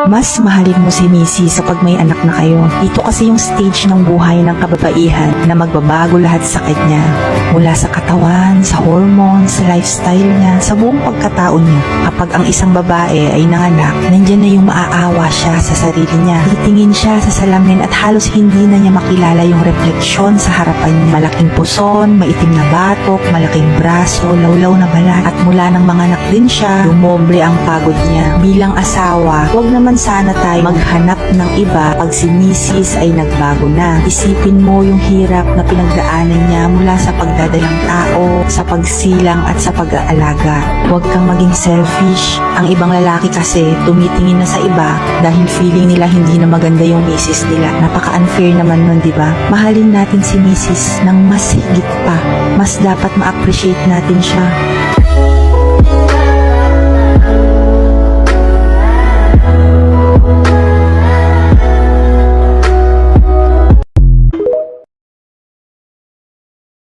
mas mahalin mo si Missy sa pag may anak na kayo. Ito kasi yung stage ng buhay ng kababaihan na magbabago lahat sa kanya. Mula sa katawan, sa hormones, sa lifestyle niya, sa buong pagkatao niya. Kapag ang isang babae ay nanganak, nandyan na yung maaawa siya sa sarili niya. Titingin siya sa salamin at halos hindi na niya makilala yung refleksyon sa harapan niya. Malaking puson, maitim na batok, malaking braso, lawlaw na balat. At mula ng mga anak din siya, dumoble ang pagod niya. Bilang asawa, huwag naman sana tayo maghanap ng iba pag si Mrs. ay nagbago na. Isipin mo yung hirap na pinagdaanan niya mula sa pagdadalang tao, sa pagsilang at sa pag-aalaga. Huwag kang maging selfish. Ang ibang lalaki kasi tumitingin na sa iba dahil feeling nila hindi na maganda yung misis nila. Napaka-unfair naman nun, di ba? Mahalin natin si Mrs. ng mas higit pa. Mas dapat ma-appreciate natin siya.